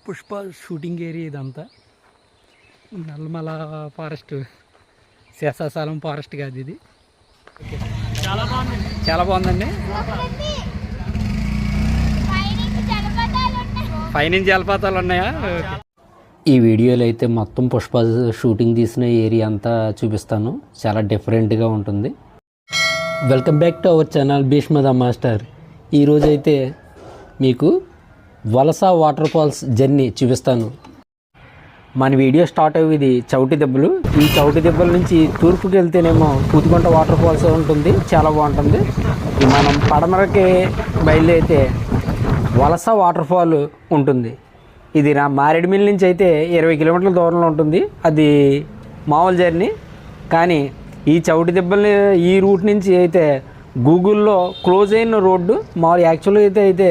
Pushpa shooting area ఇదంతా. Nallamala forest, Seshachalam forest కాదు ఇది. చాలా బాగుందండి. పైనుంచి జలపాతాలు ఉన్నాయా? ఈ వీడియోలో అయితే మొత్తం పుష్ప షూటింగ్ తీసిన ఏరియా అంతా చూపిస్తాను. చాలా డిఫరెంట్గా ఉంటుంది. Welcome back to our channel Bhishma the master. ఈరోజైతే మీకు వలస వాటర్ ఫాల్స్ జర్నీ చూపిస్తాను. మన వీడియో స్టార్ట్ అయ్యేది చౌటి దెబ్బలు. ఈ చౌటి దెబ్బల నుంచి తూర్పుకి వెళ్తేనేమో పూతిగుంట వాటర్ ఫాల్స్ ఉంటుంది, చాలా బాగుంటుంది. మనం పడమరకి బయలుదేరితే వలస వాటర్ ఫాల్ ఉంటుంది. ఇది నా మారేడుమిల్లి నుంచి అయితే 20 కిలోమీటర్ల దూరంలో ఉంటుంది. అది మామూలు జర్నీ. కానీ ఈ చౌటి దెబ్బల్ని ఈ రూట్ నుంచి అయితే గూగుల్లో క్లోజ్ అయిన రోడ్డు మామూలు యాక్చువల్గా అయితే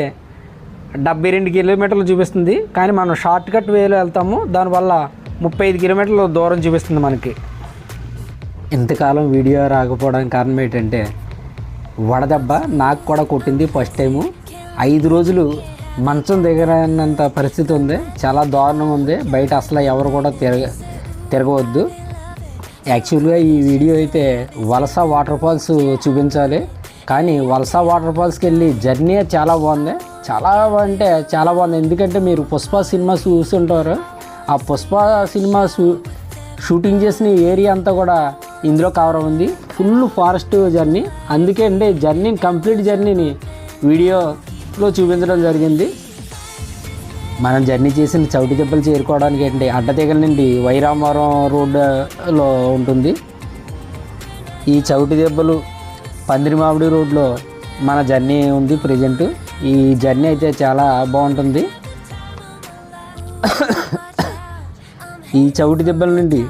72 కిలోమీటర్లు చూపిస్తుంది. కానీ మనం షార్ట్ కట్ వేలో వెళ్తాము, దానివల్ల 35 కిలోమీటర్ల దూరం చూపిస్తుంది మనకి. ఇంతకాలం వీడియో రాకపోవడానికి కారణం ఏంటంటే వడదెబ్బ నాకు కూడా కొట్టింది ఫస్ట్ టైము. 5 రోజులు మంచం దిగరన్నంత పరిస్థితి ఉంది. చాలా దారుణంగా ఉంది. బయట అసలు ఎవరు కూడా తిరగవద్దు. యాక్చువల్గా ఈ వీడియో అయితే వలస వాటర్ ఫాల్స్ చూపించాలి. కానీ వలస వాటర్ ఫాల్స్కి వెళ్ళి జర్నీ చాలా బాగుంది. చాలా అంటే చాలా బాగుంది. ఎందుకంటే మీరు పుష్ప సినిమా చూస్తుంటారు. ఆ పుష్ప సినిమా షూటింగ్ చేసిన ఏరియా అంతా కూడా ఇందులో కవర్ ఉంది. Full forest journey. అందుకే అంటే కంప్లీట్ జర్నీని వీడియోలో చూపించడం జరిగింది. మనం జర్నీ చేసిన చౌటి దెబ్బలు చేరుకోవడానికి ఏంటి అడ్డతీగల నుండి వైరామవరం రోడ్డులో ఉంటుంది. ఈ చౌటి దెబ్బలు పందిరిమామిడి రోడ్లో మన జర్నీ ఉంది ప్రజెంట్. ఈ జర్నీ అయితే చాలా బాగుంటుంది. ఈ చౌటి దెబ్బల నుండి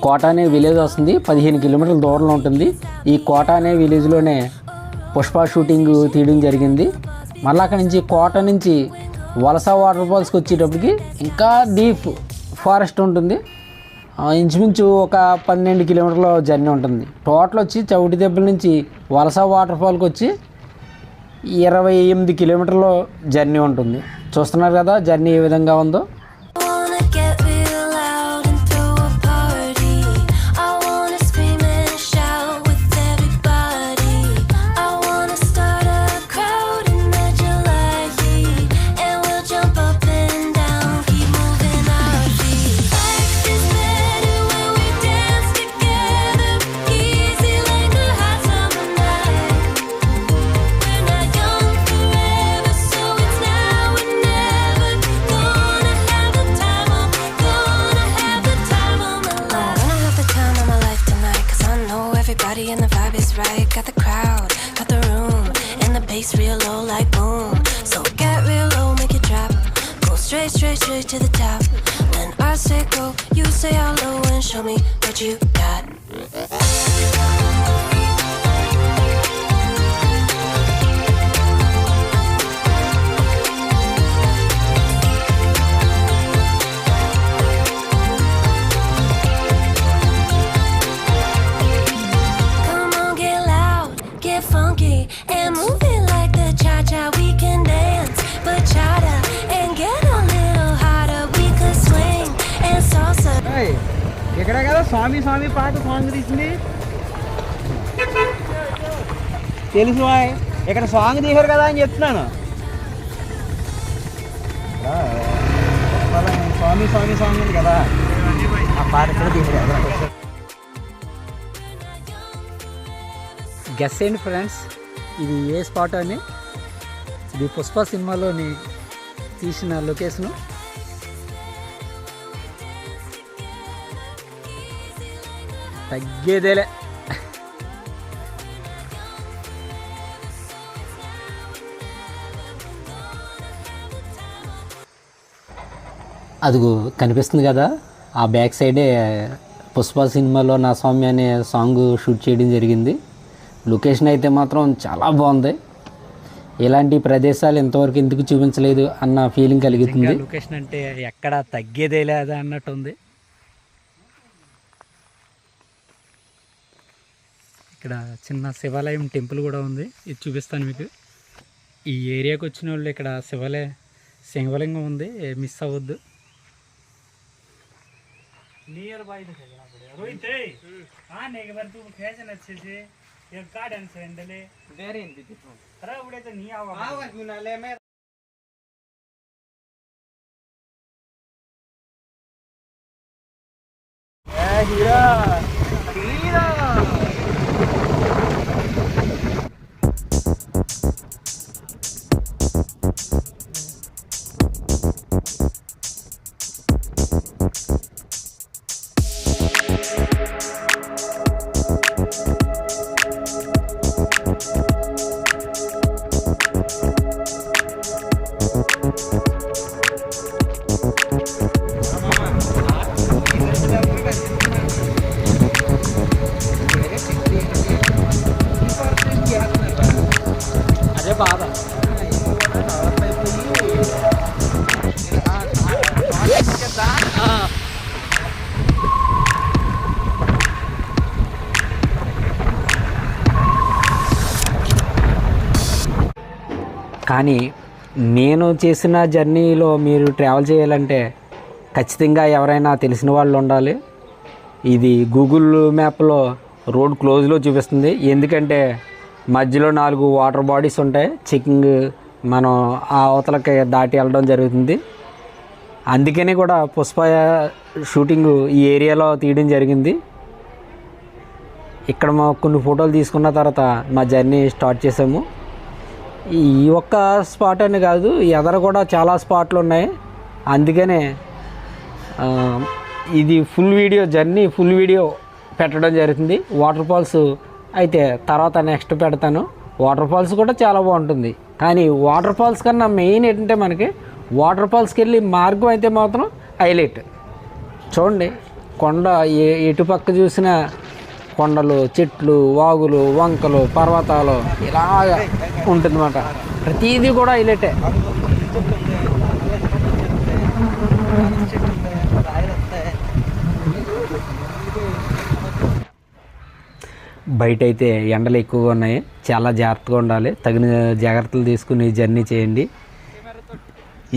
కోట అనే విలేజ్ వస్తుంది. 15 కిలోమీటర్ల దూరంలో ఉంటుంది. ఈ కోట అనే విలేజ్లోనే పుష్ప షూటింగ్ తీయడం జరిగింది. మళ్ళీ అక్కడి నుంచి కోట నుంచి వలస వాటర్ ఫాల్స్కి వచ్చేటప్పటికి ఇంకా డీప్ ఫారెస్ట్ ఉంటుంది. ఇంచుమించు ఒక 12 కిలోమీటర్ల జర్నీ ఉంటుంది. టోటల్ వచ్చి చౌటి దెబ్బల నుంచి వలస వాటర్ ఫాల్కి వచ్చి 28 కిలోమీటర్ల జర్నీ ఉంటుంది. చూస్తున్నారు కదా జర్నీ ఏ విధంగా ఉందో. And the vibe is right, got the crowd, got the room, and the bass real low like boom. So get real low, make it drop, go straight to the top. Then I say go, you say hello and show me what you got. ఇక్కడ కదా స్వామి స్వామి పాట song తీసింది తెలుసు. ఇక్కడ song తీశారు కదా అని చెప్తున్నాను. స్వామి స్వామి సాంగ్ ఉంది కదా, ఆ పాట కూడా తీశారు. గెస్ చేయండి ఫ్రెండ్స్, ఇది ఏ స్పాట్ అని. ఇది పుష్ప సినిమాలోని తీసిన లొకేషను. తగ్గేదేలే. అదిగో కనిపిస్తుంది కదా, ఆ బ్యాక్ సైడే పుష్ప సినిమాలో నా స్వామి అనే సాంగ్ షూట్ చేయడం జరిగింది. లొకేషన్ అయితే మాత్రం చాలా బాగుంది. ఇలాంటి ప్రదేశాలు ఇంతవరకు ఎందుకు చూపించలేదు అన్న ఫీలింగ్ కలుగుతుంది. లొకేషన్ అంటే ఎక్కడ తగ్గేదే లేదా అన్నట్టు ఉంది. ఇక్కడ చిన్న శివాలయం టెంపుల్ కూడా ఉంది. ఇది చూపిస్తాను మీకు. ఈ ఏరియాకి వచ్చిన వాళ్ళు ఇక్కడ సింగలింగం ఉంది, మిస్ అవ్వద్దు. नियर बाय दिखेगा पड़ेगा रोहित हां ने एक बार तू फैशन अच्छे से एक गार्डन से हैंडले देर इन दीदी अरे उड़े तो नहीं आवा आवा क्यों ना ले मैं ए हीरा हीरा అదే బాధ. కానీ నేను చేసిన జర్నీలో మీరు ట్రావెల్ చేయాలంటే ఖచ్చితంగా ఎవరైనా తెలిసిన వాళ్ళు ఉండాలి. ఇది గూగుల్ మ్యాప్లో రోడ్ క్లోజ్లో చూపిస్తుంది. ఎందుకంటే మధ్యలో 4 వాటర్ బాడీస్ ఉంటాయి. చెకింగ్ మనం ఆ అవతలకి దాటి వెళ్ళడం జరుగుతుంది. అందుకని కూడా పుష్ప షూటింగ్ ఈ ఏరియాలో తీయడం జరిగింది. ఇక్కడ మా కొన్ని ఫోటోలు తీసుకున్న తర్వాత మా జర్నీ స్టార్ట్ చేసాము. ఈ ఒక్క స్పాట్ అని కాదు, ఎదర కూడా చాలా స్పాట్లు ఉన్నాయి. అందుకనే ఇది full video, journey full video పెట్టడం జరుగుతుంది. వాటర్ ఫాల్స్ అయితే తర్వాత నెక్స్ట్ పెడతాను. వాటర్ ఫాల్స్ కూడా చాలా బాగుంటుంది. కానీ వాటర్ ఫాల్స్ కన్నా మెయిన్ ఏంటంటే మనకి వాటర్ ఫాల్స్కి వెళ్ళి మార్గం అయితే మాత్రం హైలైట్. చూడండి, కొండ ఎటుపక్క చూసినా కొండలు, చెట్లు, వాగులు, వంకలు, పర్వతాలు ఇలాగ ఉంటుందన్నమాట. ప్రతిదీ కూడా హైలైటే. బయట అయితే ఎండలు ఎక్కువగా ఉన్నాయి, చాలా జాగ్రత్తగా ఉండాలి. తగిన జాగ్రత్తలు తీసుకుని జర్నీ చేయండి.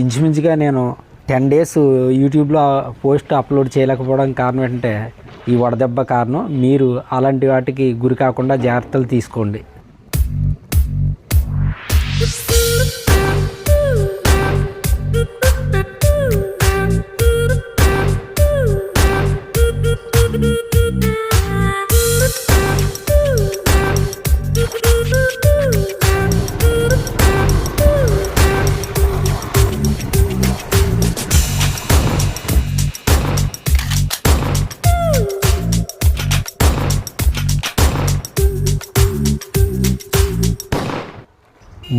ఇంచుమించుగా నేను 10 days యూట్యూబ్లో పోస్ట్ అప్లోడ్ చేయలేకపోవడం కారణం ఏంటంటే ఈ వడదెబ్బ కారణం. మీరు అలాంటి వాటికి గురి కాకుండా జాగ్రత్తలు తీసుకోండి.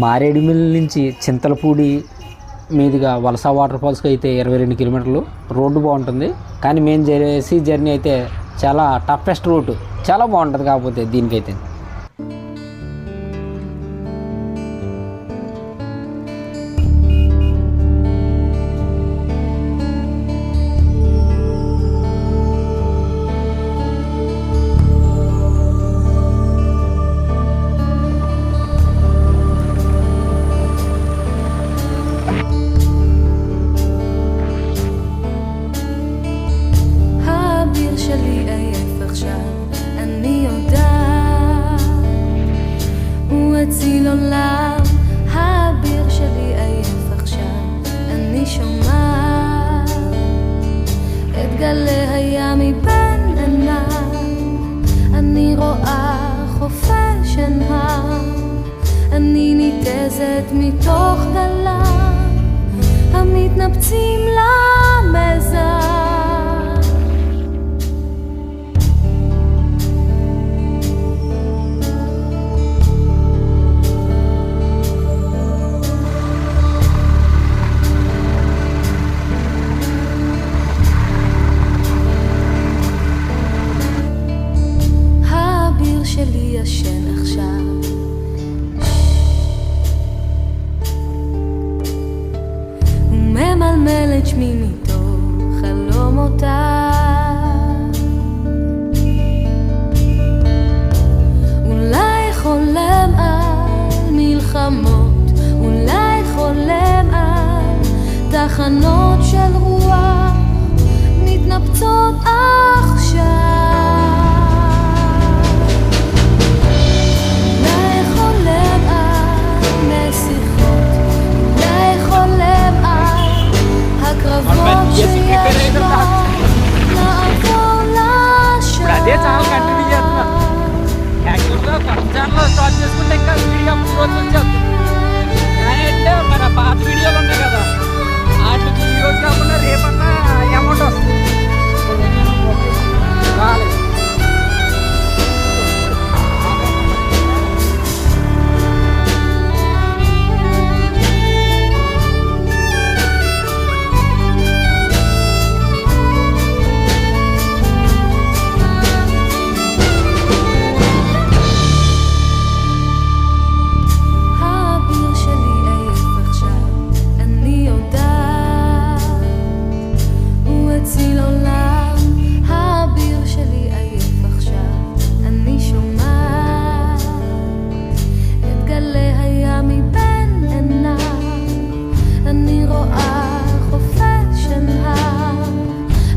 మారేడుమిల్లి నుంచి చింతలపూడి మీదుగా వలస వాటర్ ఫాల్స్కి అయితే 22 కిలోమీటర్లు. రోడ్డు బాగుంటుంది. కానీ మేము చేసే జర్నీ అయితే చాలా టఫెస్ట్ రూట్, చాలా బాగుంటుంది. కాకపోతే దీనికైతే מתוך גלם המתנפצים למזר. האביר שלי ישן עכשיו, ממלמל את שמי מתוך חלומותיו. אולי חולם על מלחמות, אולי חולם על תחנות של רוח מתנפצות עכשיו. אולי חולם על נסיכות, אולי חולם על הקרבות שיש לו לעבור ఇప్పుడు అదే చాలా కంటిన్యూ చేస్తున్నా. యాక్చువల్గా ఫస్ట్ ఛానల్లో స్టార్ట్ చేసుకుంటే ఇంకా వీడియో రోజు వచ్చేస్తుంది. కానీ అంటే మన పాత వీడియోలు ఉన్నాయి కదా, వాటికి ఈ రోజు కాకుండా రేపన్నా అమౌంట్ వస్తుంది. రాలేదు. האביר שלי עייף עכשיו, אני יודעת, הוא הציל עולם. האביר שלי עייף עכשיו, אני שומעת את גלי הים מבין עיניו, אני רואה חופש שנהר,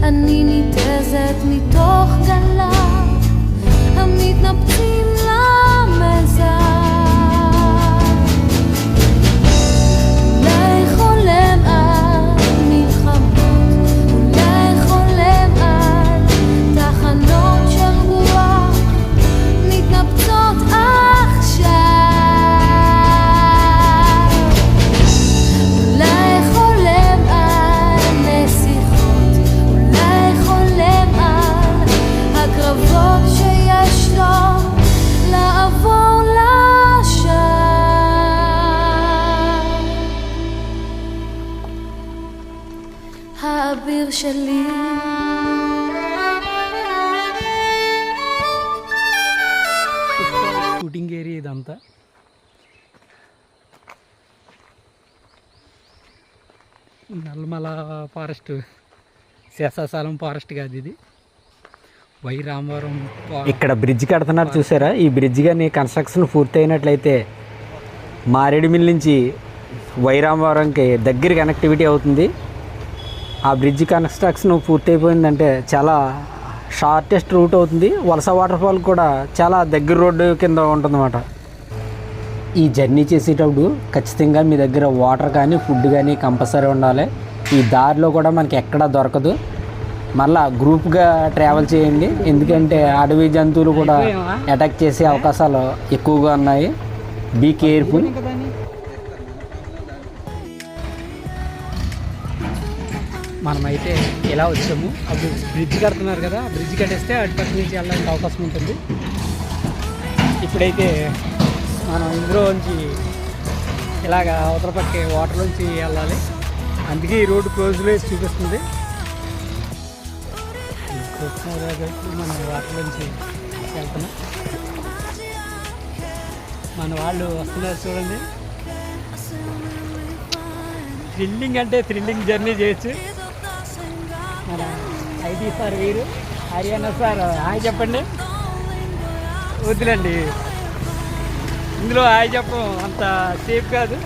אני ניתזת מתוך גליו המתנפצים למזל. אולי חולם על מלחמות, אולי חולם על תחנות של רוח מתנפצות עכשיו. אולי חולם על נסיכות, אולי חולם על הקרבות שיש לו לעבור לשם. האביר שלי షూటింగ్ ఏరియా ఇదంతా. నల్లమల ఫారెస్ట్, శేషాచలం ఫారెస్ట్ కాదు ఇది, వై రామవరం ఇక్కడ బ్రిడ్జ్ కడుతున్నారు చూసారా? ఈ బ్రిడ్జ్ కానీ కన్స్ట్రక్షన్ పూర్తి అయినట్లయితే మారేడుమిల్ నుంచి వైరామవరంకి దగ్గర కనెక్టివిటీ అవుతుంది. ఆ బ్రిడ్జ్ కన్స్ట్రక్షన్ పూర్తి అయిపోయిందంటే చాలా షార్టెస్ట్ రూట్ అవుతుంది. వలస వాటర్ ఫాల్ కూడా చాలా దగ్గర రోడ్డు కింద ఉంటుందన్నమాట. ఈ జర్నీ చేసేటప్పుడు ఖచ్చితంగా మీ దగ్గర వాటర్ కానీ ఫుడ్ కానీ కంపల్సరీ ఉండాలి. ఈ దారిలో కూడా మనకి ఎక్కడా దొరకదు. మళ్ళా గ్రూప్గా ట్రావెల్ చేయండి, ఎందుకంటే అడవి జంతువులు కూడా అటాక్ చేసే అవకాశాలు ఎక్కువగా ఉన్నాయి. Be careful. మనమైతే ఎలా వచ్చాము, అప్పుడు బ్రిడ్జ్ కడుతున్నారు కదా, బ్రిడ్జ్ కట్టేస్తే అటుపక్క నుంచి వెళ్ళడానికి అవకాశం ఉంటుంది. ఇప్పుడైతే మనం ఇందులోంచి ఇలాగ అవతల పక్క వాటర్లోంచి వెళ్ళాలి, అందుకే ఈ రోడ్డు క్లోజ్లో చూపిస్తుంది. మనం వాటర్లోంచి వెళ్తున్నాం. మన వాళ్ళు వస్తున్నారు చూడండి. థ్రిల్లింగ్ అంటే థ్రిల్లింగ్ జర్నీ చేయొచ్చు. మన ఐటీ సార్ వీరు, హర్యానా సార్ హాయ్ చెప్పండి. వద్దులండి, ఇందులో హాయ్ చెప్పడం అంత సేఫ్ కాదు.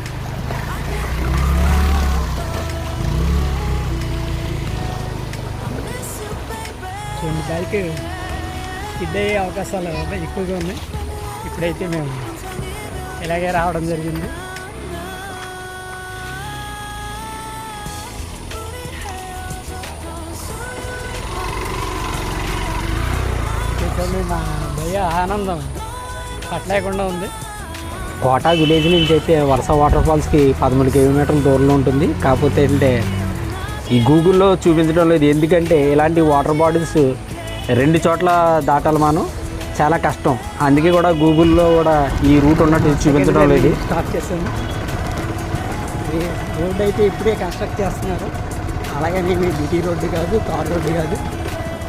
చూడండి, బైక్ స్కిడ్ అయ్యే అవకాశాలు ఎక్కువగా ఉన్నాయి. ఇప్పుడైతే మేము ఇలాగే రావడం జరిగింది. మా భయ ఆనందం పట్టలేకుండా ఉంది. కోటా విలేజ్ నుంచి అయితే వలస వాటర్ ఫాల్స్కి 13 కిలోమీటర్ల దూరంలో ఉంటుంది. కాకపోతే అంటే ఈ గూగుల్లో చూపించడం లేదు, ఎందుకంటే ఇలాంటి వాటర్ బాడీస్ 2 చోట్ల దాటాలి మనం, చాలా కష్టం. అందుకే కూడా గూగుల్లో కూడా ఈ రూట్ ఉన్నట్టు చూపించడం లేదు. స్టార్ట్ చేసాము. రోడ్డు అయితే ఇప్పుడే కన్స్ట్రక్ట్ చేస్తున్నారు. అలాగని బిటీ రోడ్డు కాదు, తార్ రోడ్డు కాదు,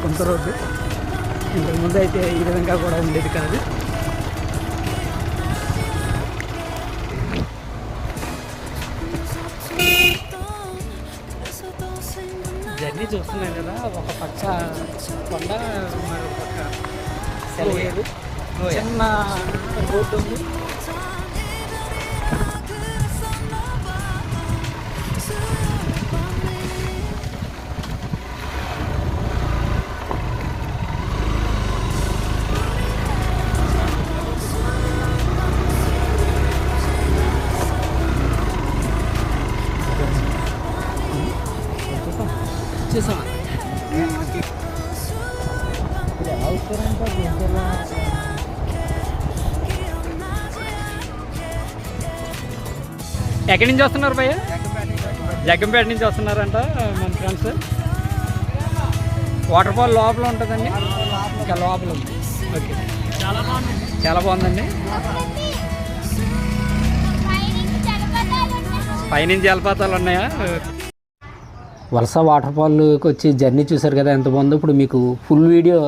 కొంత రోడ్డు. ఇంతకుముందు అయితే ఈ విధంగా కూడా ఉండేది కాదు. జర్నీ చూస్తున్నాం కదా, ఒక పక్క కొండ, మరో పక్క సెలవు, చిన్న రోడ్డు ఉంది. వచ్చేసాం. ఎక్కడి నుంచి వస్తున్నారు భయ్య? జగ్గంపేట నుంచి వస్తున్నారంట మన ఫ్రెండ్స్. వాటర్ ఫాల్ లోపల ఉంటుందండి, ఇంకా లోపల ఉంది. ఓకే, చాలా బాగుందండి. పైనుంచి జలపాతాలు ఉన్నాయా? వలస వాటర్ ఫాల్కి వచ్చి జర్నీ చూశారు కదా ఎంత బాగుందో. ఇప్పుడు మీకు ఫుల్ వీడియో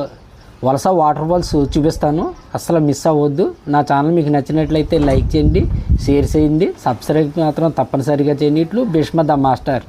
వలస వాటర్ ఫాల్స్ చూపిస్తాను, అస్సలు మిస్ అవ్వద్దు. నా ఛానల్ మీకు నచ్చినట్లయితే లైక్ చేయండి, షేర్ చేయండి, సబ్స్క్రైబ్ మాత్రం తప్పనిసరిగా చేయండి. ఇట్లు భీష్మ ద మాస్టర్.